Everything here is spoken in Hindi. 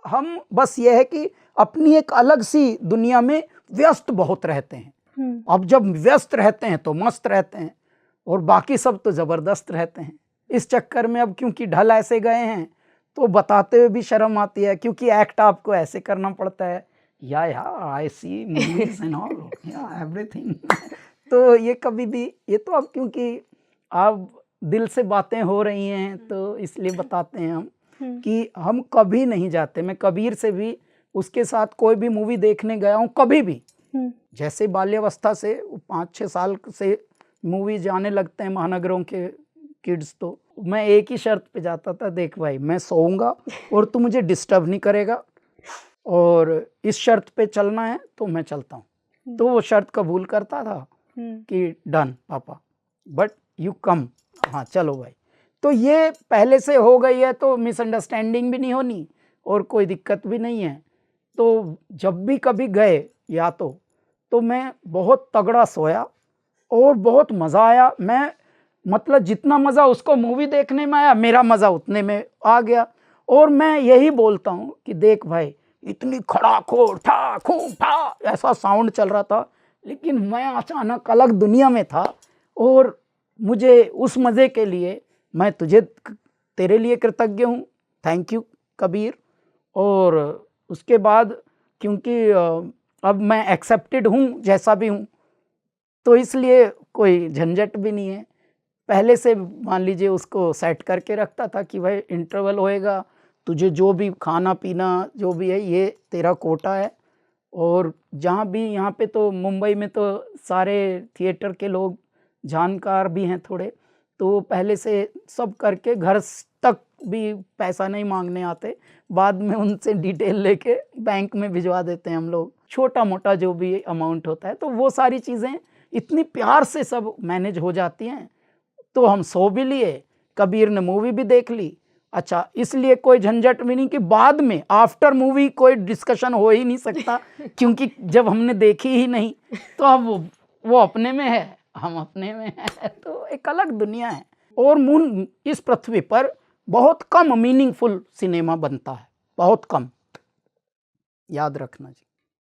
हम बस ये है कि अपनी एक अलग सी दुनिया में व्यस्त बहुत रहते हैं। अब जब व्यस्त रहते हैं तो मस्त रहते हैं, और बाकी सब तो ज़बरदस्त रहते हैं। इस चक्कर में अब क्योंकि ढल ऐसे गए हैं तो बताते हुए भी शर्म आती है, क्योंकि एक्ट आपको ऐसे करना पड़ता है। या आई सी मूवीज एंड ऑल, या एवरीथिंग। तो ये कभी भी, ये तो अब क्योंकि अब दिल से बातें हो रही हैं तो इसलिए बताते हैं हम कि हम कभी नहीं जाते। मैं कबीर से भी उसके साथ कोई भी मूवी देखने गया हूँ कभी भी, जैसे बाल्यावस्था से 5-6 साल से मूवी जाने लगते हैं महानगरों के किड्स, तो मैं एक ही शर्त पे जाता था, देख भाई मैं सोऊंगा और तू मुझे डिस्टर्ब नहीं करेगा, और इस शर्त पे चलना है तो मैं चलता हूँ। तो वो शर्त कबूल करता था कि डन पापा, बट यू कम, हाँ चलो भाई। तो ये पहले से हो गई है तो मिसअंडरस्टैंडिंग भी नहीं होनी और कोई दिक्कत भी नहीं है। तो जब भी कभी गए या तो मैं बहुत तगड़ा सोया और बहुत मज़ा आया। मैं मतलब जितना मज़ा उसको मूवी देखने में आया, मेरा मज़ा उतने में आ गया। और मैं यही बोलता हूँ कि देख भाई, इतनी खड़ाखोर ठा खू ठा ऐसा साउंड चल रहा था, लेकिन मैं अचानक अलग दुनिया में था। और मुझे उस मज़े के लिए मैं तेरे लिए कृतज्ञ हूँ। Thank you Kabir. और उसके बाद क्योंकि अब मैं एक्सेप्टेड हूँ जैसा भी हूँ, तो इसलिए कोई झंझट भी नहीं है। पहले से मान लीजिए उसको सेट करके रखता था कि भाई इंटरवल होएगा, तुझे जो भी खाना पीना जो भी है ये तेरा कोटा है। और जहाँ भी, यहाँ पे तो मुंबई में तो सारे थिएटर के लोग जानकार भी हैं थोड़े, तो पहले से सब करके घर तक भी पैसा नहीं मांगने आते, बाद में उनसे डिटेल लेके बैंक में भिजवा देते हैं हम लोग, छोटा मोटा जो भी अमाउंट होता है। तो वो सारी चीज़ें इतनी प्यार से सब मैनेज हो जाती हैं। तो हम सो भी लिए, कबीर ने मूवी भी देख ली। अच्छा, इसलिए कोई झंझट भी नहीं कि बाद में आफ्टर मूवी कोई डिस्कशन हो ही नहीं सकता, क्योंकि जब हमने देखी ही नहीं तो अब वो अपने में है, हम अपने में है, तो एक अलग दुनिया है। और मून इस पृथ्वी पर बहुत कम मीनिंगफुल सिनेमा बनता है, बहुत कम, याद रखना जी।